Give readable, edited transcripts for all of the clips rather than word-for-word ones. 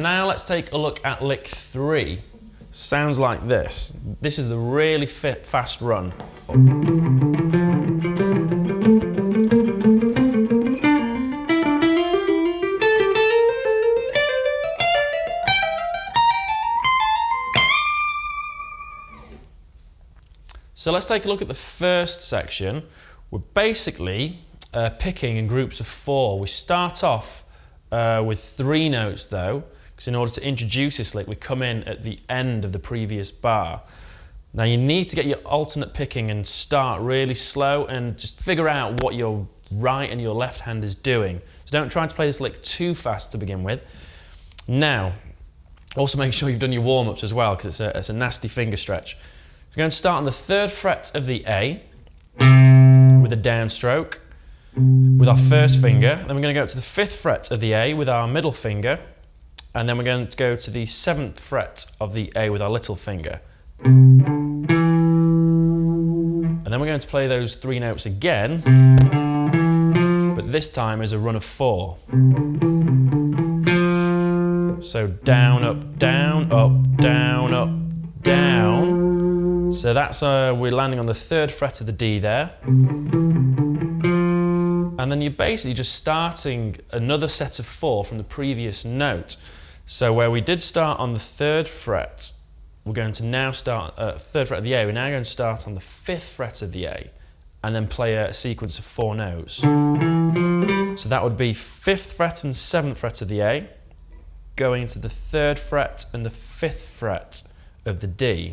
now let's take a look at lick 3. Sounds like this. This is the really fast run. So let's take a look at the first section. We're basically picking in groups of 4. We start off with 3 notes though, because in order to introduce this lick, we come in at the end of the previous bar. Now you need to get your alternate picking and start really slow and just figure out what your right and your left hand is doing. So don't try to play this lick too fast to begin with. Now, also make sure you've done your warm-ups as well, because it's a nasty finger stretch. So we're going to start on the 3rd fret of the A with a downstroke with our first finger. Then we're going to go to the 5th fret of the A with our middle finger. And then we're going to go to the 7th fret of the A with our little finger. And then we're going to play those 3 notes again, but this time as a run of 4. So down, up, down, up, down, up, down. So that's, we're landing on the 3rd fret of the D there. And then you're basically just starting another set of 4 from the previous note. So where we did start on the 3rd fret, we're going to now start 3rd fret of the A. We're now going to start on the 5th fret of the A, and then play a sequence of 4 notes. So that would be 5th fret and 7th fret of the A, going to the 3rd fret and the 5th fret of the D.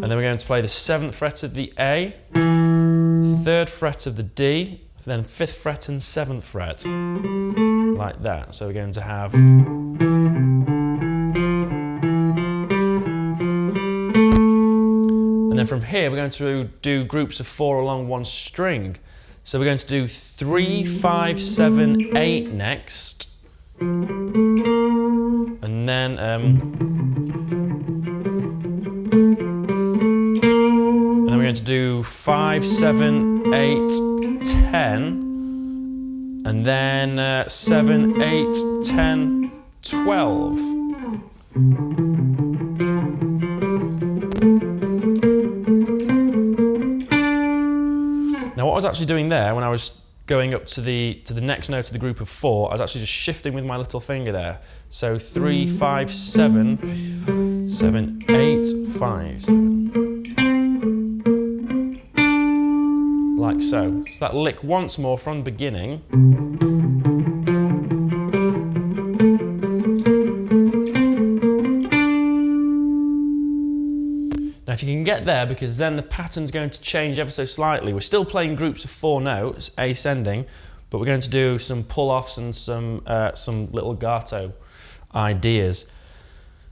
And then we're going to play the 7th fret of the A, 3rd fret of the D, then 5th fret and 7th fret, like that. So we're going to have... And then from here we're going to do groups of 4 along one string. So we're going to do 3, 5, 7, 8 next. And then... we're going to do 5, 7, 8, 10, and then 7, 8, 10, 12. Now what I was actually doing there when I was going up to the next note of the group of 4, I was actually just shifting with my little finger there. So 3, 5, 7, 7, 8, 5, 7. Like so. So that lick once more from the beginning. Now if you can get there, because then the pattern's going to change ever so slightly. We're still playing groups of 4 notes, ascending, but we're going to do some pull-offs and some little gato ideas.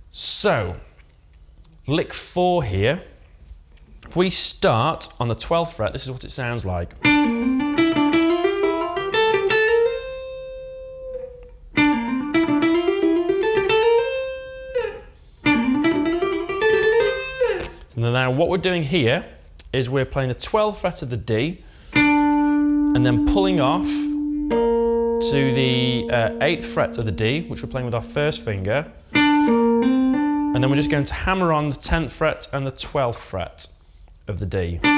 So, lick 4 here. If we start on the 12th fret, this is what it sounds like. So now what we're doing here is we're playing the 12th fret of the D and then pulling off to the 8th fret of the D, which we're playing with our first finger, and then we're just going to hammer on the 10th fret and the 12th fret of the D. We're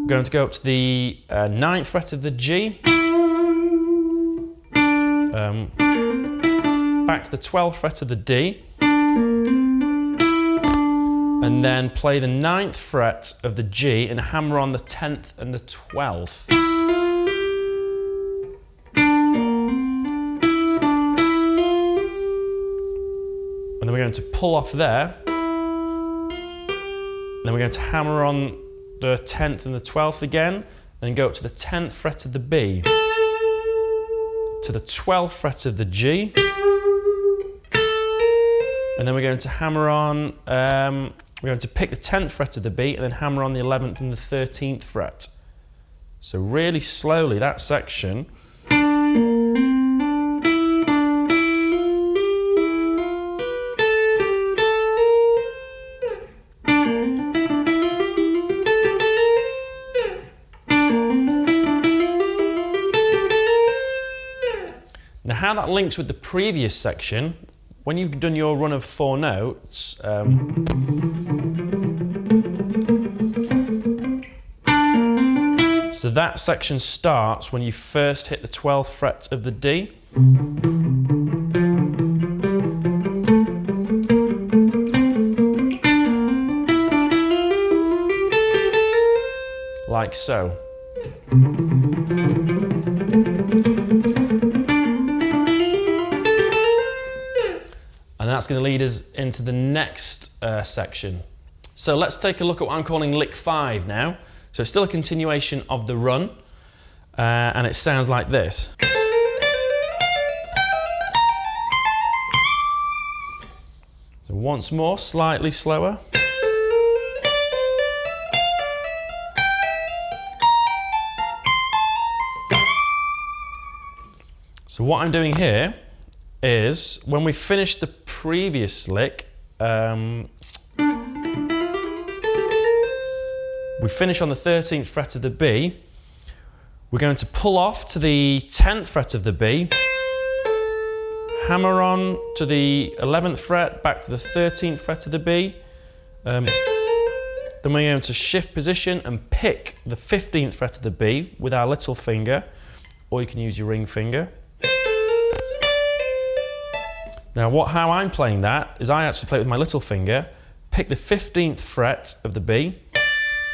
going to go up to the 9th fret of the G, back to the 12th fret of the D, and then play the 9th fret of the G and hammer on the 10th and the 12th. And then we're going to pull off there. Then we're going to hammer on the 10th and the 12th again, then go up to the 10th fret of the B, to the 12th fret of the G, and then we're going to hammer on, we're going to pick the 10th fret of the B and then hammer on the 11th and the 13th fret. So really slowly, that section. Now how that links with the previous section, when you've done your run of 4 notes, so that section starts when you first hit the 12th fret of the D. Like so. And that's going to lead us into the next section. So let's take a look at what I'm calling lick 5 now. So it's still a continuation of the run, and it sounds like this. So once more, slightly slower. So what I'm doing here is, when we finish the previous lick, we finish on the 13th fret of the B, we're going to pull off to the 10th fret of the B, hammer on to the 11th fret, back to the 13th fret of the B, then we're going to shift position and pick the 15th fret of the B with our little finger, or you can use your ring finger. Now how I'm playing that is I actually play it with my little finger, pick the 15th fret of the B,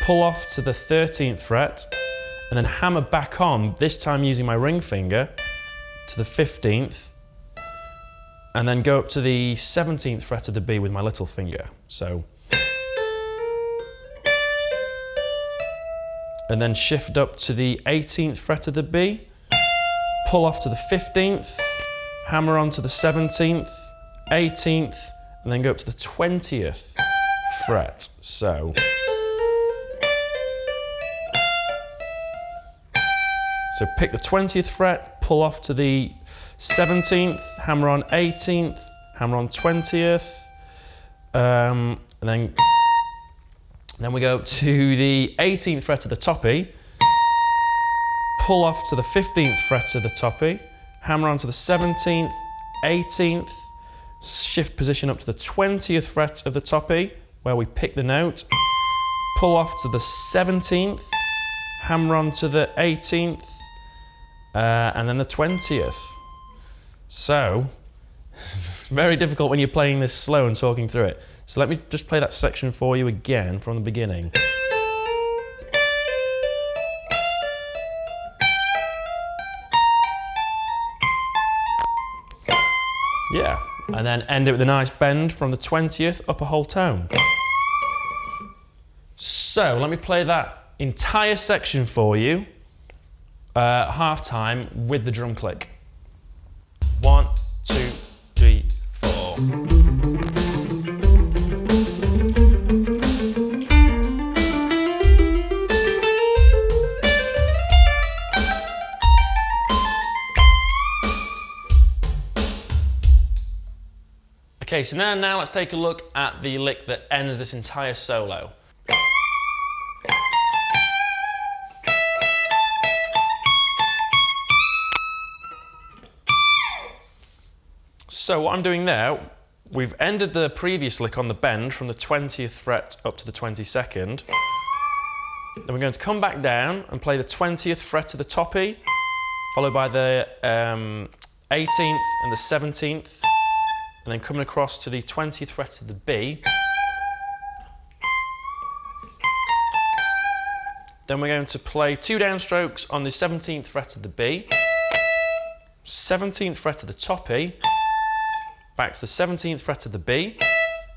pull off to the 13th fret, and then hammer back on, this time using my ring finger, to the 15th, and then go up to the 17th fret of the B with my little finger. So, and then shift up to the 18th fret of the B, pull off to the 15th, hammer on to the 17th, 18th, and then go up to the 20th fret. So pick the 20th fret, pull off to the 17th, hammer on 18th, hammer on 20th, and then we go to the 18th fret of the top E, pull off to the 15th fret of the top E, hammer on to the 17th, 18th, shift position up to the 20th fret of the top E, where we pick the note, pull off to the 17th, hammer on to the 18th, and then the 20th. So, very difficult when you're playing this slow and talking through it. So let me just play that section for you again from the beginning. Yeah, and then end it with a nice bend from the 20th up a whole tone. So let me play that entire section for you, half time with the drum click. 1, 2, 3, 4. Okay, so now let's take a look at the lick that ends this entire solo. So what I'm doing there, we've ended the previous lick on the bend from the 20th fret up to the 22nd. Then we're going to come back down and play the 20th fret of the top E, followed by the 18th and the 17th, and then coming across to the 20th fret of the B. Then we're going to play 2 downstrokes on the 17th fret of the B, 17th fret of the top E, back to the 17th fret of the B,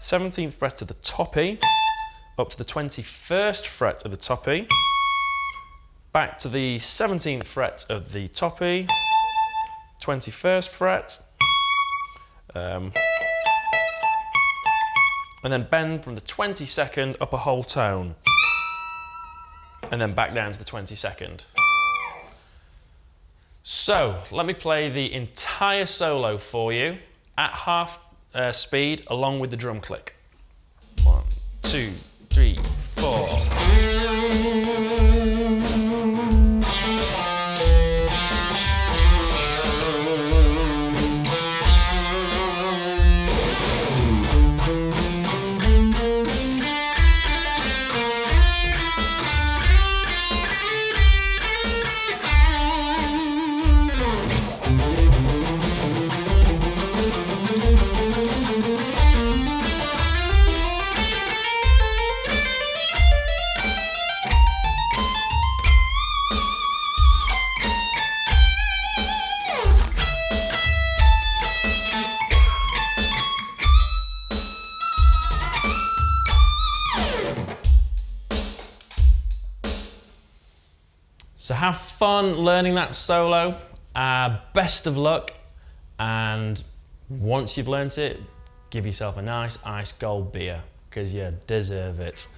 17th fret of the top E, up to the 21st fret of the top E, back to the 17th fret of the top E, 21st fret, and then bend from the 22nd up a whole tone, and then back down to the 22nd. So, let me play the entire solo for you at half speed along with the drum click. 1, 2, 3, 4. So have fun learning that solo. Best of luck, and once you've learnt it, give yourself a nice ice cold beer, because you deserve it.